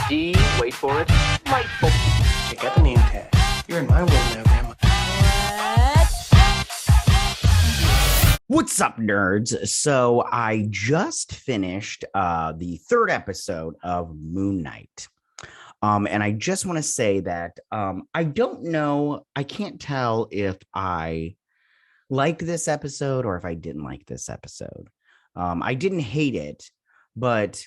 D, wait for it, delightful. Check out the name tag. You're in my world now, Grandma. What's up, nerds? So I just finished the third episode of Moon Knight. And I just want to say that I don't know, I can't tell if I liked this episode or if I didn't like this episode. I didn't hate it, but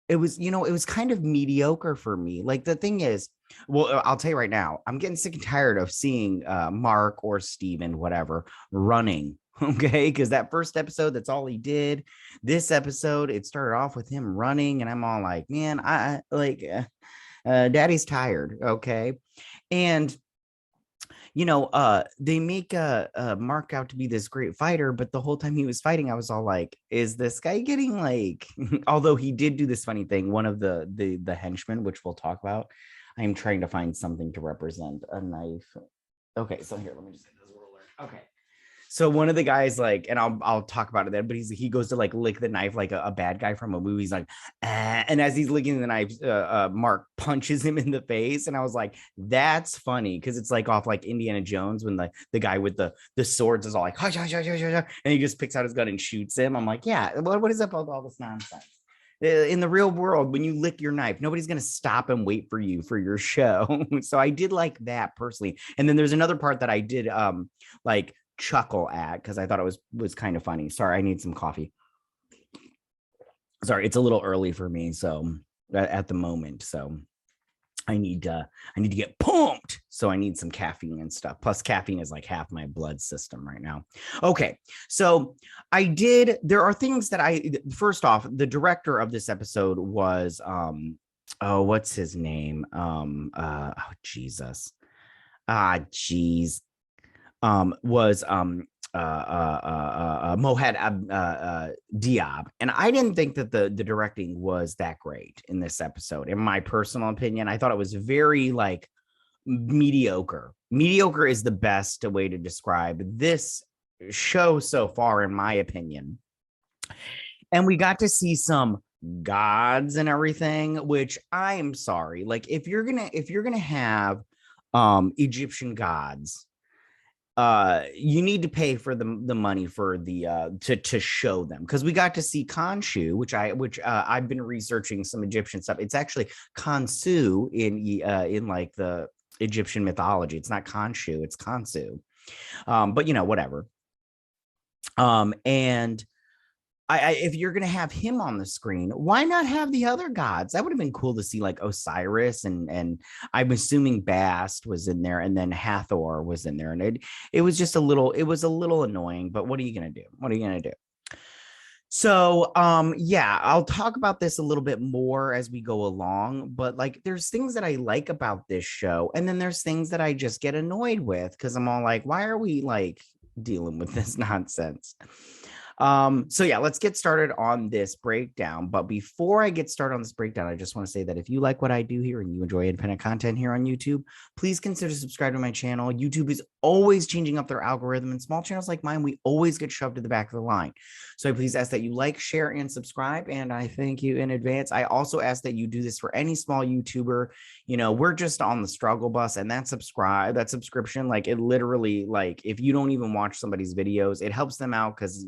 it was, it was kind of mediocre for me. Like the thing is, well, I'll tell you right now, I'm getting sick and tired of seeing Marc or Steven, whatever, running. Okay, because that first episode, that's all he did. This episode, it started off with him running, and I'm all like, man, I like daddy's tired. Okay. And they make Marc out to be this great fighter, but the whole time he was fighting, I was all like, is this guy getting like, although he did do this funny thing, one of the henchmen, which we'll talk about, I'm trying to find something to represent a knife. Okay, so here, let me just get this ruler. Okay. So one of the guys, like, and I'll talk about it then, but he goes to like lick the knife like a bad guy from a movie. He's like, and as he's licking the knife, Marc punches him in the face, and I was like, that's funny because it's like off like Indiana Jones when the guy with the swords is all like, hush, hush, hush, hush, hush, and he just picks out his gun and shoots him. I'm like, yeah, what is up with all this nonsense? In the real world, when you lick your knife, nobody's going to stop and wait for you for your show. So I did like that personally. And then there's another part that I did like chuckle at because I thought it was kind of funny. Sorry, I need some coffee. Sorry, it's a little early for me, so at the moment, so I need to get pumped, so I need some caffeine and stuff. Plus caffeine is like half my blood system right now. Okay, so there are things that first off, the director of this episode was what's his name, Jesus, was Mohad Diab, and I didn't think that the directing was that great in this episode. In my personal opinion, I thought it was very like mediocre. Mediocre is the best way to describe this show so far, in my opinion. And we got to see some gods and everything, which I'm sorry, like if you're gonna have Egyptian gods, you need to pay for the money for the to show them, because we got to see Khonshu, which I've been researching some Egyptian stuff. It's actually Khonshu in like the Egyptian mythology. It's not Khonshu, it's Khonshu. But whatever. And if you're going to have him on the screen, why not have the other gods? That would have been cool to see, like Osiris, and I'm assuming Bast was in there, and then Hathor was in there, and it was just a little annoying, but what are you going to do? What are you going to do? So, yeah, I'll talk about this a little bit more as we go along, but like there's things that I like about this show, and then there's things that I just get annoyed with because I'm all like, why are we like dealing with this nonsense? So yeah, let's get started on this breakdown. But before I get started on this breakdown, I just want to say that if you like what I do here and you enjoy independent content here on YouTube, please consider subscribing to my channel. YouTube is always changing up their algorithm, and small channels like mine, we always get shoved to the back of the line. So I please ask that you like, share, and subscribe, and I thank you in advance. I also ask that you do this for any small YouTuber. We're just on the struggle bus, and that subscription, like it literally, like if you don't even watch somebody's videos, it helps them out because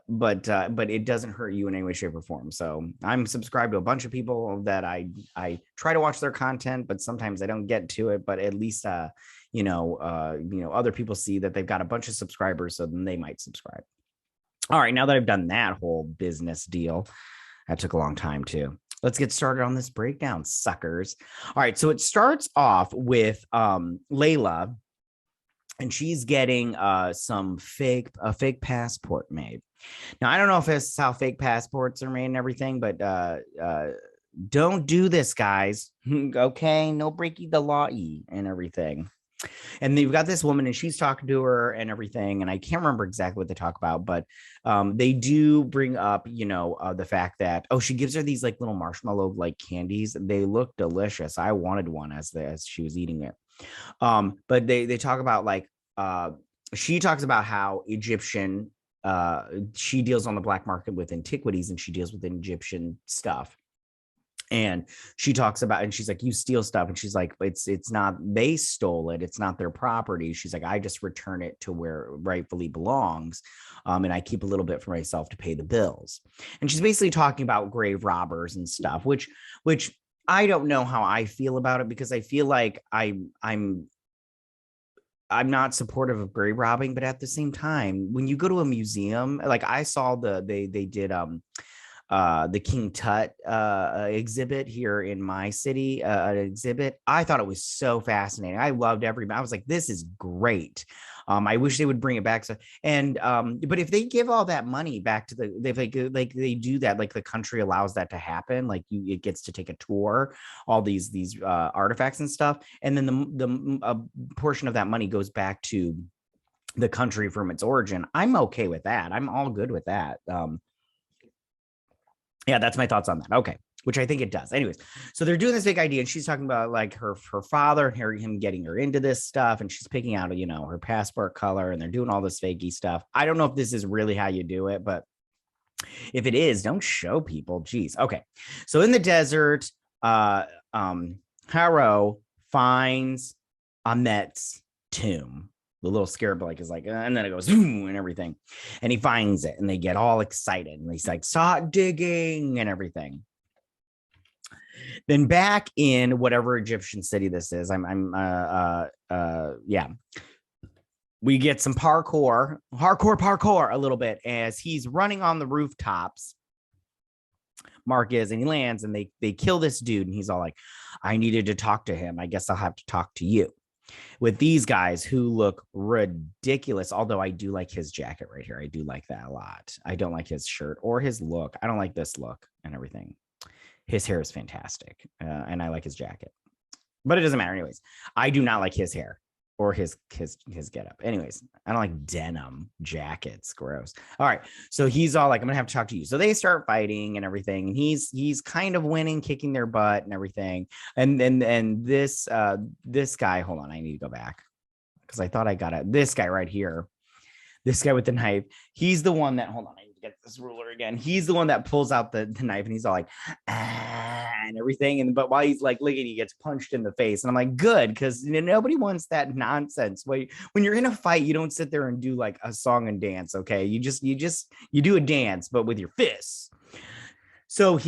but it doesn't hurt you in any way, shape, or form. So I'm subscribed to a bunch of people that I try to watch their content, but sometimes I don't get to it. But at least other people see that they've got a bunch of subscribers, so then they might subscribe. All right, now that I've done that whole business deal, that took a long time too. Let's get started on this breakdown, suckers. All right, so it starts off with Layla, and she's getting a fake passport made. Now, I don't know if it's how fake passports are made and everything, but don't do this, guys. Okay, no breaking the law and everything. And you've got this woman, and she's talking to her and everything, and I can't remember exactly what they talk about, but they do bring up, the fact that, she gives her these like little marshmallow like candies. They look delicious. I wanted one as she was eating it. But they talk about like she talks about how Egyptian, she deals on the black market with antiquities, and she deals with Egyptian stuff. And she talks about, and she's like, you steal stuff. And she's like, it's not, they stole it. It's not their property. She's like, I just return it to where it rightfully belongs. And I keep a little bit for myself to pay the bills. And she's basically talking about grave robbers and stuff, which I don't know how I feel about it, because I feel like I'm not supportive of grave robbing, but at the same time, when you go to a museum, like I saw they did the King Tut exhibit here in my city, an exhibit. I thought it was so fascinating. I loved everybody. I was like, this is great. I wish they would bring it back. So, and but if they give all that money back to if they do that, like the country allows that to happen, like it gets to take a tour, all these artifacts and stuff, and then the portion of that money goes back to the country from its origin. I'm okay with that. I'm all good with that. Yeah, that's my thoughts on that. Okay, which I think it does. Anyways, so they're doing this big idea, and she's talking about like her father and him getting her into this stuff, and she's picking out, her passport color, and they're doing all this fakey stuff. I don't know if this is really how you do it, but if it is, don't show people. Jeez. Okay, so in the desert, Harrow finds Ahmet's tomb. The little scarab is like, and then it goes and everything, and he finds it, and they get all excited, and he's like, start digging and everything. Then back in whatever Egyptian city this is, we get some parkour a little bit as he's running on the rooftops. Marc is, and he lands, and they kill this dude, and he's all like, I needed to talk to him. I guess I'll have to talk to you. With these guys who look ridiculous, although I do like his jacket right here. I do like that a lot. I don't like his shirt or his look. I don't like this look and everything. His hair is fantastic, and I like his jacket. But it doesn't matter. Anyways, I do not like his hair or his getup. Anyways, I don't like denim jackets. Gross. All right. So he's all like, I'm gonna have to talk to you. So they start fighting and everything. And he's kind of winning, kicking their butt and everything. And this guy, hold on, I need to go back because I thought I got it. This guy right here, this guy with the knife, he's the one that, hold on, I need to get this ruler again. He's the one that pulls out the knife, and he's all like, and everything. But while he's like licking, he gets punched in the face. And I'm like, good, because nobody wants that nonsense. When you're in a fight, you don't sit there and do like a song and dance. Okay. You do a dance, but with your fists. So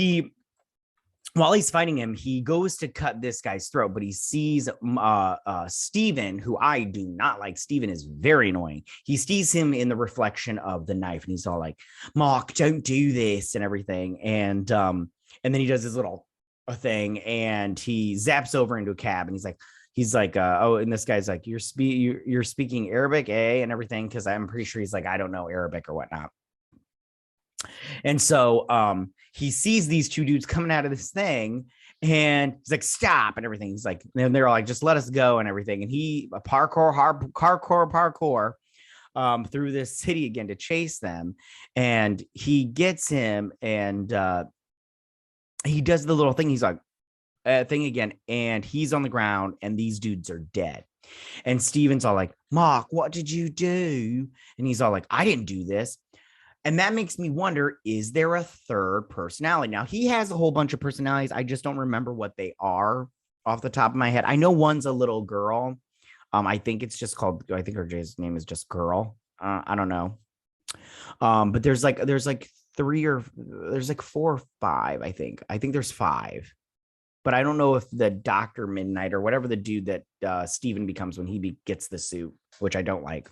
while he's fighting him, he goes to cut this guy's throat, but he sees Steven, who I do not like. Steven is very annoying. He sees him in the reflection of the knife, and he's all like, Marc, don't do this and everything. And then he does his little thing, and he zaps over into a cab, and he's like, oh, and this guy's like, you're speaking Arabic, eh? And everything, because I'm pretty sure he's like, I don't know Arabic or whatnot. And so he sees these two dudes coming out of this thing, and he's like, stop and everything. He's like, and they're all like, just let us go and everything. And he parkour through this city again to chase them. And he gets him, and he does the little thing. He's like, thing again, and he's on the ground, and these dudes are dead. And Steven's all like, Marc, what did you do? And he's all like, I didn't do this. And that makes me wonder, is there a third personality? Now, he has a whole bunch of personalities. I just don't remember what they are off the top of my head. I know one's a little girl. I think it's just called, I think her name is just Girl. I don't know. But there's like 4 or 5, I think. I think there's 5. But I don't know if the Dr. Midnight or whatever the dude that Steven becomes when he gets the suit, which I don't like.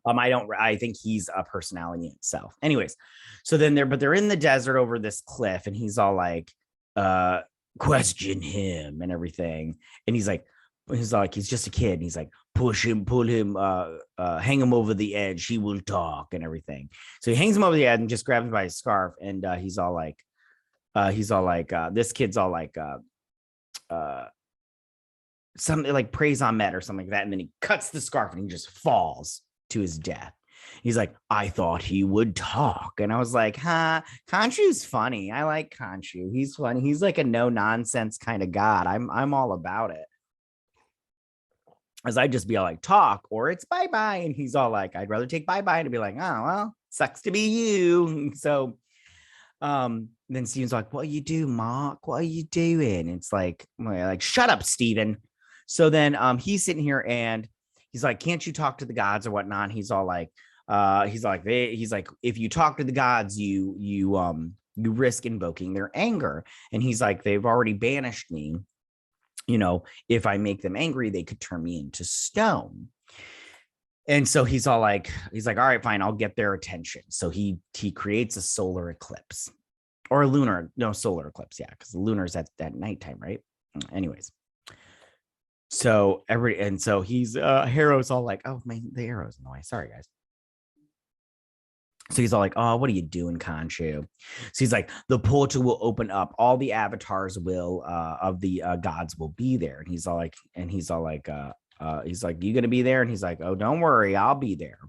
I think he's a personality in itself. Anyways, so then they're in the desert over this cliff, and he's all like, question him and everything. And he's like, he's just a kid. And he's like, push him, pull him, hang him over the edge. He will talk and everything. So he hangs him over the edge and just grabs him by his scarf. And he's all like, this kid's all like, something like praise on Met or something like that. And then he cuts the scarf, and he just falls to his death. He's like, I thought he would talk. And I was like, Khonshu's funny. I like Khonshu. He's funny. He's like a no nonsense kind of god. I'm all about it. As I'd just be all like, talk, or it's bye-bye. And he's all like, I'd rather take bye-bye, and be like, oh, well, sucks to be you. So Then Steven's like, what you do, Marc? What are you doing? It's like, shut up, Steven. So then he's sitting here and he's like, can't you talk to the gods or whatnot? He's all like, he's like, if you talk to the gods, you risk invoking their anger. And he's like, they've already banished me. You know, if I make them angry, they could turn me into stone. And so he's like, all right, fine, I'll get their attention. So he creates a solar eclipse or a solar eclipse. Yeah, because the lunar is at nighttime, right? Anyways. So he's Harrow's all like, oh man, the arrow's in the way. Sorry, guys. So he's all like, oh, what are you doing, Khonshu? So he's like, the portal will open up. All the avatars of the gods will be there. And he's all like, you gonna be there? And he's like, oh, don't worry, I'll be there.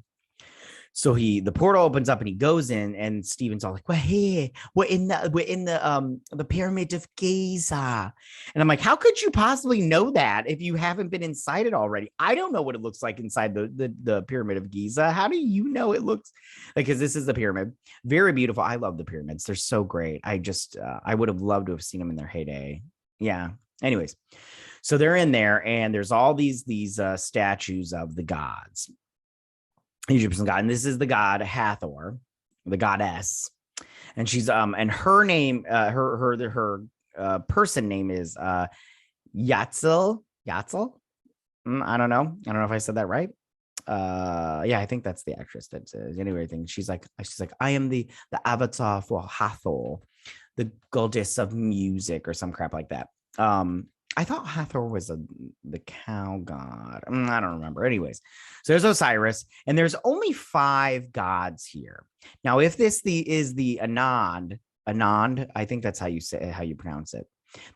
So the portal opens up and he goes in, and Steven's all like, we're here. We're in the pyramid of Giza. And I'm like, how could you possibly know that if you haven't been inside it already? I don't know what it looks like inside the pyramid of Giza. How do you know it looks like? Because this is the pyramid. Very beautiful. I love the pyramids. They're so great. I would have loved to have seen them in their heyday. Yeah. Anyways, so they're in there and there's all these statues of the gods. Egyptian god, and this is the god Hathor, the goddess, and she's and her name, her person name is Yatzil. I don't know if I said that right. Yeah, I think that's the actress that anyway. She's like, I am the avatar for Hathor, the goddess of music, or some crap like that. I thought Hathor was the cow god. I don't remember. Anyways, so there's Osiris, and there's only 5 gods here. Now, if this is the Anand, I think that's how you pronounce it.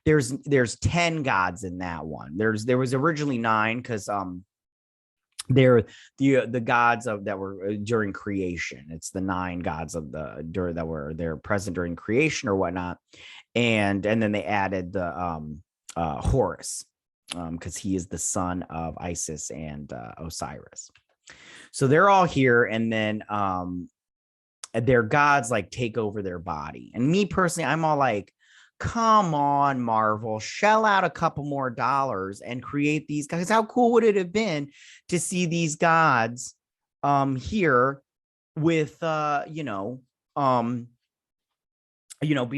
There's 10 gods in that one. There was originally 9 because they're the gods that were during creation. It's the 9 gods that were there present during creation or whatnot, and then they added the Horus, because he is the son of Isis and Osiris. So they're all here, and then their gods like take over their body. And me personally, I'm all like, come on, Marvel, shell out a couple more dollars and create these guys. How cool would it have been to see these gods here with being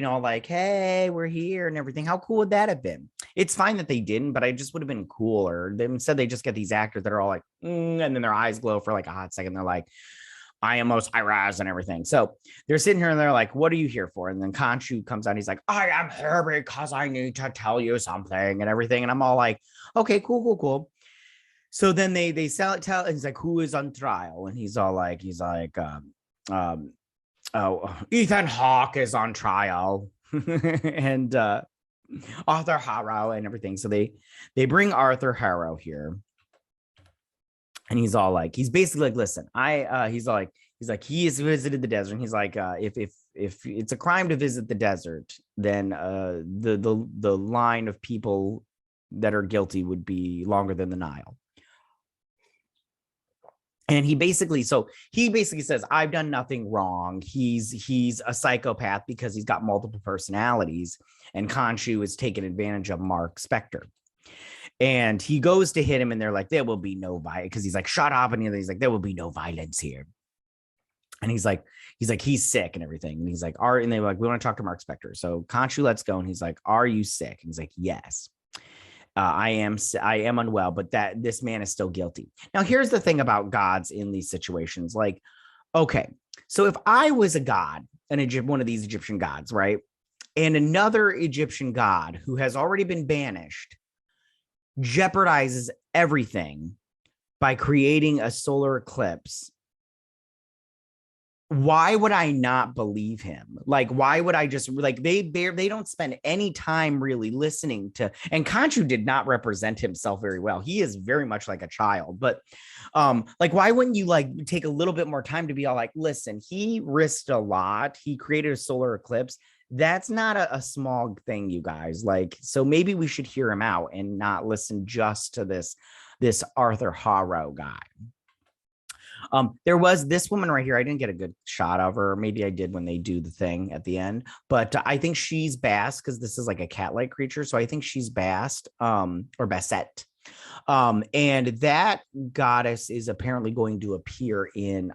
all like, hey, we're here and everything. How cool would that have been? It's fine that they didn't, but I just would have been cooler. Instead, they just get these actors that are all like, and then their eyes glow for like a hot second. They're like, I am Osiris and everything. So they're sitting here and they're like, what are you here for? And then Khonshu comes out. And he's like, I am here because I need to tell you something and everything. And I'm all like, okay, cool. So then they tell, and he's like, who is on trial? And he's like, oh, Ethan Hawke is on trial. And Arthur Harrow and everything. So they bring Arthur Harrow here. And he's all like, he's basically like, listen, he's like, he has visited the desert. And he's like, if it's a crime to visit the desert, then the line of people that are guilty would be longer than the Nile. And he basically says, I've done nothing wrong. He's a psychopath because he's got multiple personalities. And Khonshu is taking advantage of Marc Spector. And he goes to hit him, and they're like, there will be no violence, because he's like, shut up. And he's like, there will be no violence here. And he's like, he's sick and everything. And he's like, and they're like, we want to talk to Marc Spector. So Khonshu lets go, and he's like, are you sick? And he's like, yes. I am unwell, but this man is still guilty. Now, here's the thing about gods in these situations. Like, okay, so if I was a god, one of these Egyptian gods, right? And another Egyptian god who has already been banished jeopardizes everything by creating a solar eclipse, why would I not believe him? Like, why would I just like they don't spend any time really listening to, and Khonshu did not represent himself very well. He is very much like a child, but like, why wouldn't you like take a little bit more time to be all like, listen, he risked a lot. He created a solar eclipse. That's not a small thing, you guys. Like, so maybe we should hear him out and not listen just to this Arthur Harrow guy. There was this woman right here. I didn't get a good shot of her. Maybe I did when they do the thing at the end, but I think she's Bass because this is like a cat-like creature. So I think she's Bast, or Bassett. And that goddess is apparently going to appear in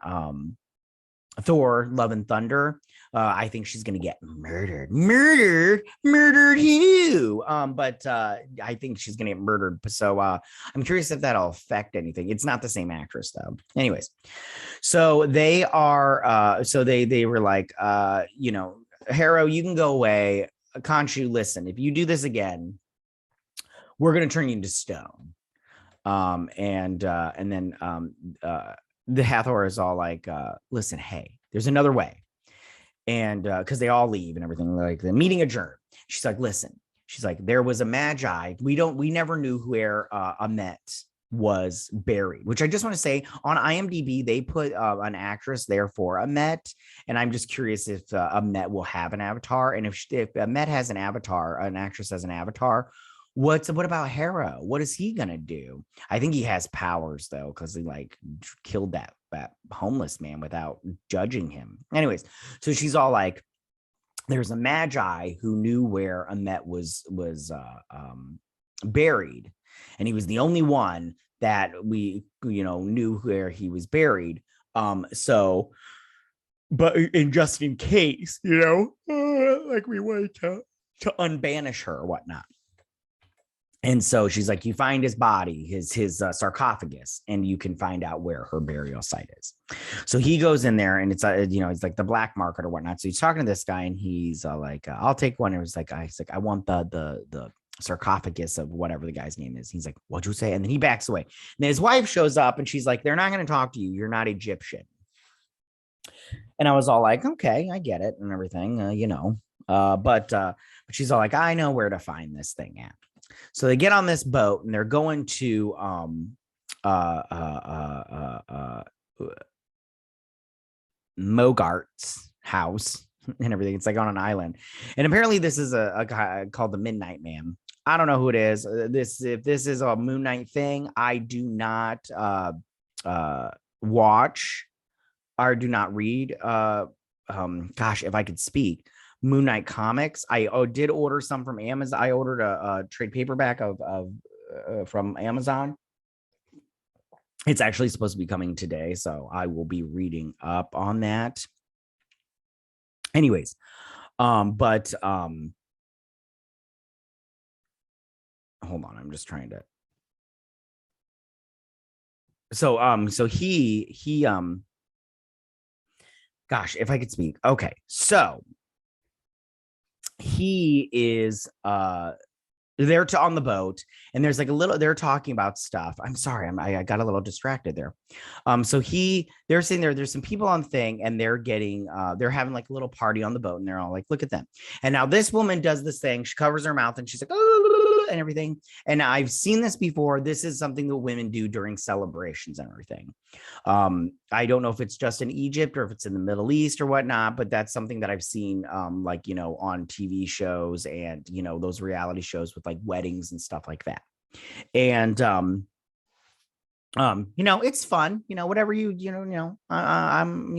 Thor: Love and Thunder. I think she's gonna get murdered who? But I think she's gonna get murdered. So I'm curious if that'll affect anything. It's not the same actress though. Anyways, so they are so they were like, you know, Harrow, you can go away. Khonshu, listen, if you do this again, we're gonna turn you into stone. And then the Hathor is all like, listen, hey, there's another way. And because they all leave and everything, like the meeting adjourned. She's like, listen, she's like, there was a magi. We never knew where Amet was buried, which I just want to say on IMDb, they put an actress there for Amet. And I'm just curious if Amet will have an avatar. And if Amet has an avatar, an actress has an avatar, what about Harrow? What is he gonna do? I think he has powers though, because he like killed that homeless man without judging him. Anyways, so she's all like, "There's a magi who knew where Amet was buried, and he was the only one that we knew where he was buried. So, but just in case, like we wanted to unbanish her or whatnot." And so she's like, you find his body, his sarcophagus, and you can find out where her burial site is. So he goes in there, and it's it's like the black market or whatnot. So he's talking to this guy, and he's like, I'll take one. And it was like, I want the sarcophagus of whatever the guy's name is. He's like, what'd you say? And then he backs away. And then his wife shows up, and she's like, they're not going to talk to you. You're not Egyptian. And I was all like, okay, I get it and everything, but she's all like, I know where to find this thing at. So they get on this boat and they're going to Mogart's house and everything. It's like on an island. And apparently this is a guy called the Midnight Man. I don't know who it is. If this is a Moon Knight thing, I do not watch or do not read. Gosh, if I could speak. Moon Knight comics. I did order some from Amazon. I ordered a trade paperback from Amazon. It's actually supposed to be coming today, so I will be reading up on that. Anyways, but hold on, I'm just trying to. So he gosh, if I could speak. Okay, so he is they're on the boat, and there's like they're talking about stuff. I'm sorry, I got a little distracted there. So they're sitting there, there's some people on thing, and they're having like a little party on the boat, and they're all like, look at them. And now this woman does this thing, she covers her mouth, and she's like, oh, and everything. And I've seen this before. This is something that women do during celebrations and everything. I don't know if it's just in Egypt or if it's in the Middle East or whatnot, but that's something that I've seen on TV shows and those reality shows with like weddings and stuff like that. And it's fun, whatever I'm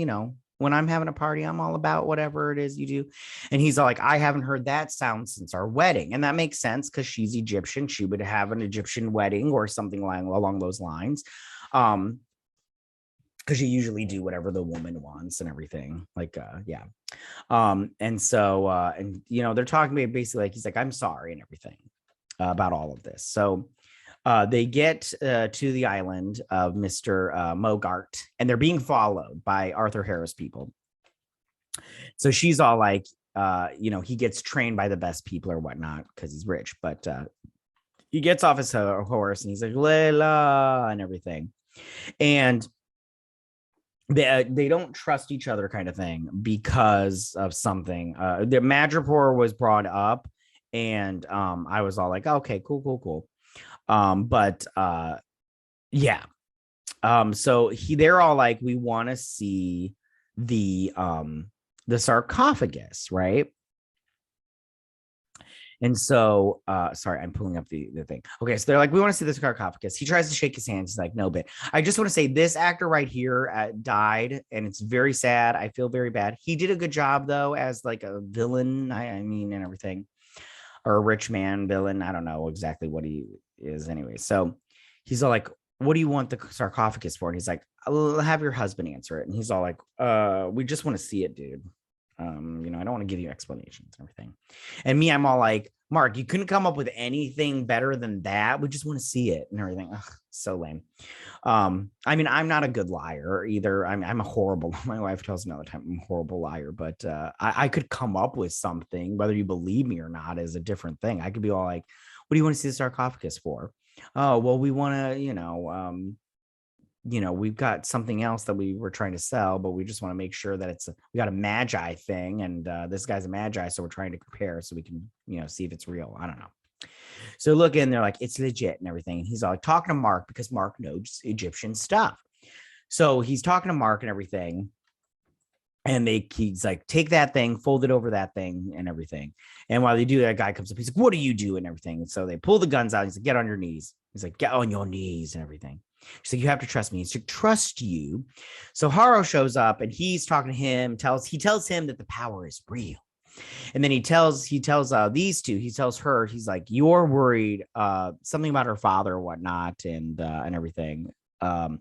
when I'm having a party, I'm all about whatever it is you do. And he's all like, I haven't heard that sound since our wedding. And that makes sense because she's Egyptian. She would have an Egyptian wedding or something along those lines. Because you usually do whatever the woman wants and everything. Like, yeah. And so, they're talking to me basically like, he's like, I'm sorry and everything about all of this. So they get to the island of Mr. Mogart, and they're being followed by Arthur Harrow's people. So she's all like, he gets trained by the best people or whatnot because he's rich, but he gets off his horse and he's like, Layla, and everything. And they don't trust each other kind of thing because of something. The Madripoor was brought up, and I was all like, okay, cool. Yeah. So they're all like, we want to see the sarcophagus, right? And so, sorry, I'm pulling up the thing. Okay, so they're like, we want to see the sarcophagus. He tries to shake his hand. He's like, no, but I just want to say this actor right here died, and it's very sad. I feel very bad. He did a good job though, as like a villain. I mean, and everything, or a rich man villain. I don't know exactly what he is anyway. So he's all like, what do you want the sarcophagus for? And he's like, I'll have your husband answer it. And he's all like, we just want to see it, dude. I don't want to give you explanations and everything. And me, I'm all like, Marc, you couldn't come up with anything better than that. We just want to see it and everything. Ugh, so lame. I mean, I'm not a good liar either. I'm a horrible, my wife tells me all the time, I'm a horrible liar, but I could come up with something, whether you believe me or not is a different thing. I could be all like, what do you want to see the sarcophagus for? Oh, well, we want to, we've got something else that we were trying to sell, but we just want to make sure that we got a magi thing. And this guy's a magi. So we're trying to compare so we can, see if it's real. I don't know. So look in, they're like, it's legit and everything. And he's all like talking to Marc because Marc knows Egyptian stuff. So he's talking to Marc and everything. And he's like, take that thing, fold it over that thing and everything. And while they do that, guy comes up. He's like, what do you do? And everything. And so they pull the guns out. He's like, get on your knees. He's like, get on your knees and everything. She's like, you have to trust me. He's like, trust you. So Harrow shows up and he's talking to him, he tells him that the power is real. And then he tells these two, he tells her, he's like, you're worried, something about her father or whatnot and everything. And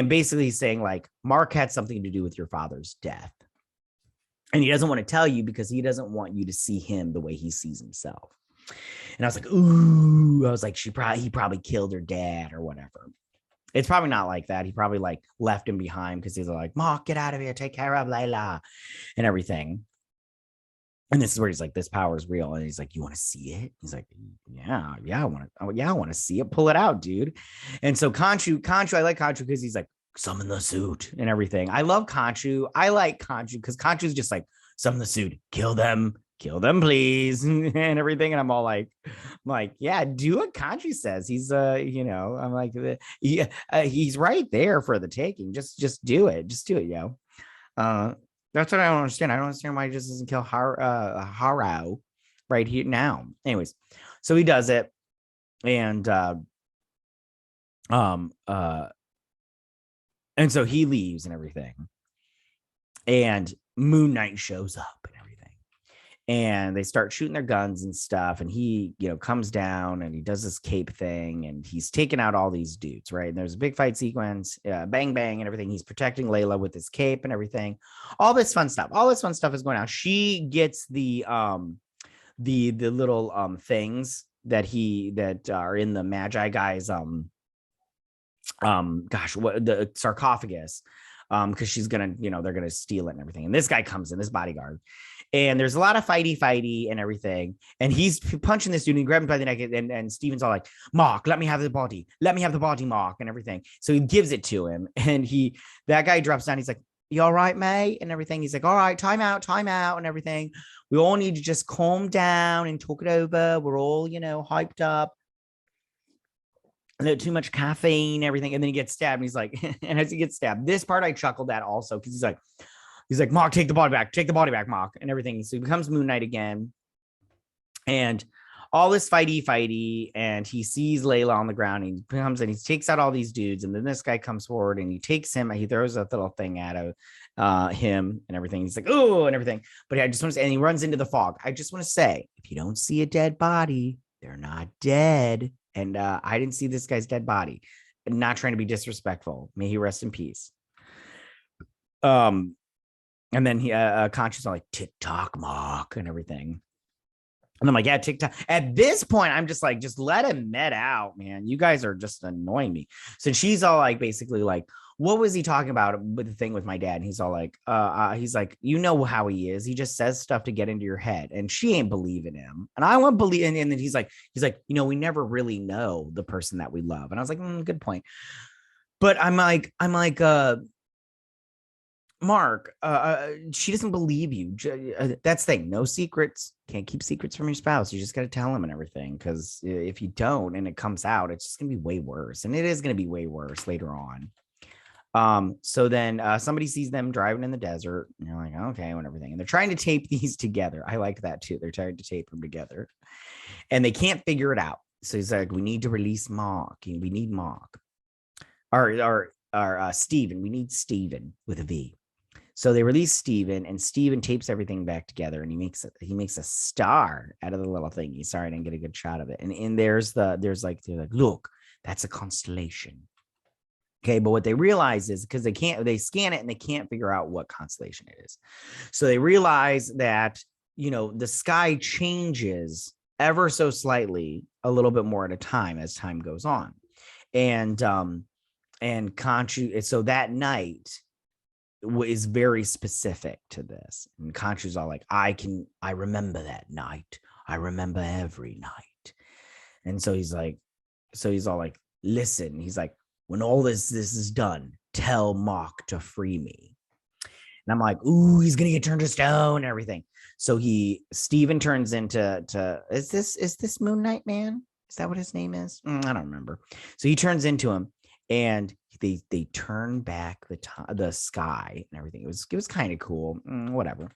basically he's saying like, Marc had something to do with your father's death. And he doesn't want to tell you because he doesn't want you to see him the way he sees himself. And I was like, ooh, I was like, he probably killed her dad or whatever. It's probably not like that. He probably like left him behind because he's like, Marc, get out of here, take care of Layla and everything. And this is where he's like, this power is real. And he's like, you want to see it? He's like, yeah, I want to see it. Pull it out, dude. And so Khonshu, I like Khonshu because he's like, summon the suit and everything. I love Khonshu. I like Khonshu because Khonshu's just like, summon the suit, kill them, please, and everything. And I'm like, yeah, do what Khonshu says. He's, I'm like, he's right there for the taking. Just do it. Yo. That's what I don't understand. I don't understand why he just doesn't kill Harrow right here now. Anyways, so he does it, and so he leaves and everything, and Moon Knight shows up and everything, and they start shooting their guns and stuff, and he comes down and he does this cape thing and he's taking out all these dudes, right? And there's a big fight sequence, bang bang and everything. He's protecting Layla with his cape and everything. All this fun stuff is going on. She gets the little things that are in the magi guy's the sarcophagus, because she's gonna, they're gonna steal it and everything. And this guy comes in, this bodyguard, and there's a lot of fighty and everything. And he's punching this dude and he grabs him by the neck. And Steven's all like, Marc, let me have the body, Marc, and everything. So he gives it to him, and that guy drops down. He's like, you all right, mate? And everything. He's like, all right, time out, and everything. We all need to just calm down and talk it over. We're all, hyped up. A little too much caffeine, everything. And then he gets stabbed. And he's like, and as he gets stabbed, this part I chuckled at also, because he's like, Marc, take the body back, Marc, and everything. So he becomes Moon Knight again. And all this fighty, and he sees Layla on the ground. And he comes and he takes out all these dudes. And then this guy comes forward and he takes him. He throws a little thing at him and everything. He's like, oh, and everything. But I just want to say, and he runs into the fog. I just want to say, if you don't see a dead body, they're not dead. And I didn't see this guy's dead body. I'm not trying to be disrespectful. May he rest in peace. And then he Khonshu's like, TikTok, Marc, and everything. And I'm like, yeah, TikTok. At this point, I'm just like, just let him net out, man. You guys are just annoying me. So she's all like, basically like, what was he talking about with the thing with my dad? And he's all like, he's like, you know how he is. He just says stuff to get into your head. And she ain't believing him. And I won't believe. And then he's like, we never really know the person that we love. And I was like, good point. But I'm like, Marc, she doesn't believe you. That's the thing. No secrets. Can't keep secrets from your spouse. You just got to tell him and everything. Because if you don't and it comes out, it's just going to be way worse. And it is going to be way worse later on. So then somebody sees them driving in the desert, and you're like, okay, and everything. And they're trying to tape these together. I like that too. They're trying to tape them together, and they can't figure it out. So he's like, we need to release Marc. We need Marc. Or Steven. We need Steven with a V. So they release Steven, and Steven tapes everything back together, and he makes a star out of the little thingy. Sorry, I didn't get a good shot of it. And they're like, look, that's a constellation. Okay, but what they realize is because they scan it and they can't figure out what constellation it is. So they realize that, the sky changes ever so slightly, a little bit more at a time as time goes on. And Khonshu, so that night is very specific to this. And Khonshu's all like, I remember that night. I remember every night. And so he's all like, listen, he's like, when all this is done, tell Marc to free me. And I'm like, ooh, he's gonna get turned to stone and everything. So Steven turns into is this Moon Knight Man? Is that what his name is? I don't remember. So he turns into him, and they turn back the sky and everything. It was kind of cool. Whatever,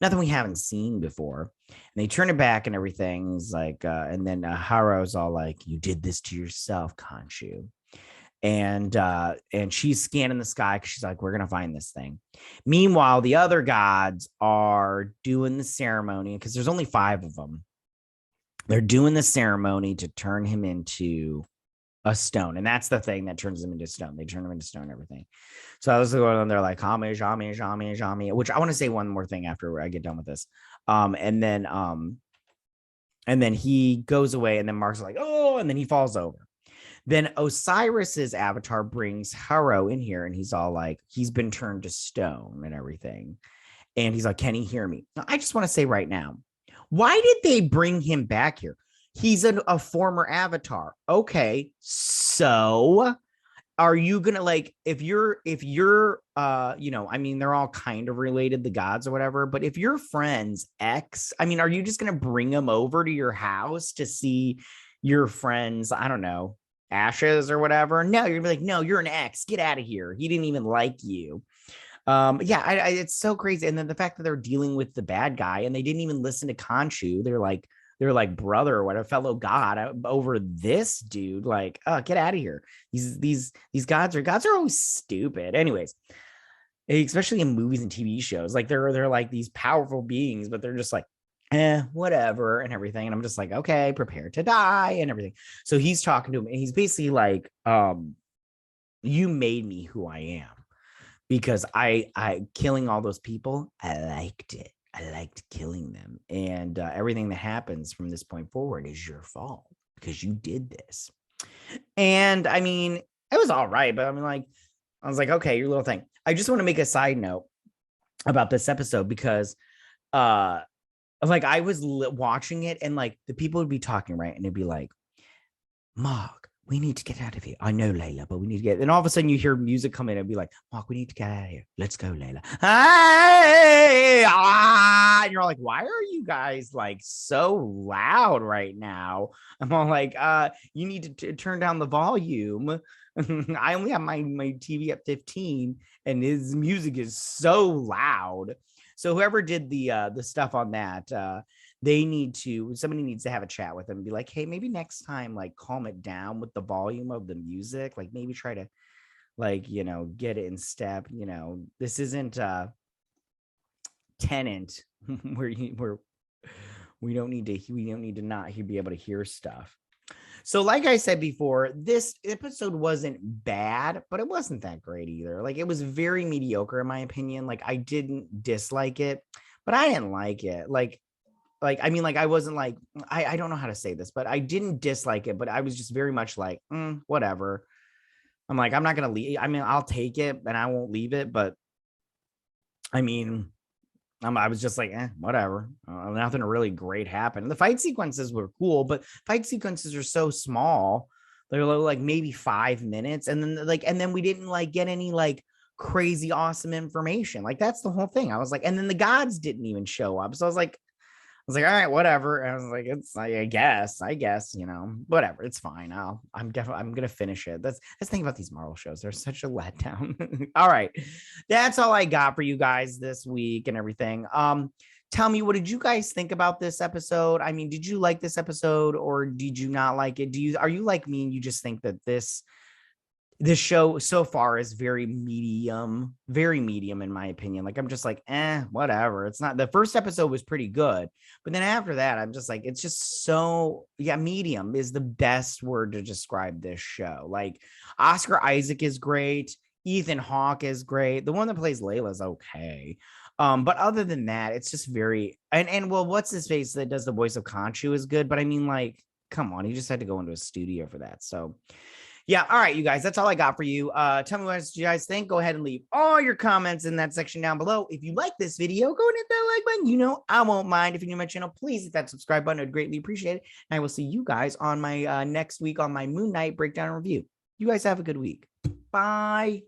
nothing we haven't seen before. And they turn it back and everything. It's like, and then Harrow's all like, "You did this to yourself, Khonshu." And she's scanning the sky because she's like, we're gonna find this thing. Meanwhile, the other gods are doing the ceremony because there's only 5 of them. They're doing the ceremony to turn him into a stone, and that's the thing that turns him into stone. They turn him into stone, everything. So I was going on there like homage, homage, homage, homage. Which I want to say one more thing after I get done with this. And then he goes away, and then Marc's like, oh, and then he falls over. Then Osiris's avatar brings Harrow in here, and he's all like, he's been turned to stone and everything. And he's like, can he hear me? Now, I just want to say right now, why did they bring him back here? He's a former avatar. Okay, so are you gonna like if you're I mean, they're all kind of related, the gods or whatever, but if your friend's ex, I mean, are you just gonna bring him over to your house to see your friend's, I don't know, ashes or whatever? No, you're gonna be like, no, you're an ex, get out of here, he didn't even like you. Yeah, it's so crazy. And then the fact that they're dealing with the bad guy and they didn't even listen to Khonshu. They're like brother or whatever, fellow god over this dude. Like, oh, get out of here. These gods are always stupid. Anyways, especially in movies and TV shows, like they're like these powerful beings, but they're just like, whatever and everything. And I'm just like, okay, prepare to die and everything. So he's talking to him, and he's basically like, you made me who I am. Because I killing all those people, I liked it. I liked killing them. And everything that happens from this point forward is your fault because you did this. And I mean, it was all right. But I mean, like, I was like, okay, your little thing. I just want to make a side note about this episode because like I was watching it and like the people would be talking, right? And it'd be like, Marc, we need to get out of here. I know, Layla, but we need to get. And all of a sudden, you hear music come in and be like, Marc, we need to get out of here. Let's go, Layla. Hey, and you're like, why are you guys like so loud right now? I'm all like, you need to turn down the volume. I only have my TV at 15, and his music is so loud. So whoever did the stuff on that, somebody needs to have a chat with them and be like, hey, maybe next time, like, calm it down with the volume of the music. Like, maybe try to, like, get it in step. This isn't Tenant where we don't need to not be able to hear stuff. So like I said before, this episode wasn't bad, but it wasn't that great either. Like, it was very mediocre in my opinion. Like, I didn't dislike it, but I didn't like it. I mean, like, I wasn't like, I don't know how to say this, but I didn't dislike it, but I was just very much like, whatever. I'm like, I'm not going to leave. I mean, I'll take it and I won't leave it. But I mean, I was just like, whatever. Nothing really great happened. The fight sequences were cool, but fight sequences are so small. They're like maybe 5 minutes. And then we didn't like get any like crazy awesome information. Like, that's the whole thing. I was like, and then the gods didn't even show up. So I was like, was like, all right, whatever. And I was like, it's I guess, whatever. It's fine. I'm gonna finish it. That's the thing about these Marvel shows. They're such a letdown. All right. That's all I got for you guys this week and everything. Tell me, what did you guys think about this episode? I mean, did you like this episode or did you not like it? Are you like me and you just think that this show so far is very medium in my opinion? Like, I'm just like, whatever. It's not, the first episode was pretty good, but then after that, I'm just like, it's just so, yeah, medium is the best word to describe this show. Like, Oscar Isaac is great. Ethan Hawke is great. The one that plays Layla is okay. But other than that, it's just very, and well, what's his face that does the voice of Khonshu is good, but I mean, like, come on, he just had to go into a studio for that. So yeah. All right, you guys, that's all I got for you. Tell me what you guys think. Go ahead and leave all your comments in that section down below. If you like this video, go and hit that like button. I won't mind. If you're new to my channel, please hit that subscribe button. I'd greatly appreciate it. And I will see you guys on my next week on my Moon Knight breakdown and review. You guys have a good week. Bye.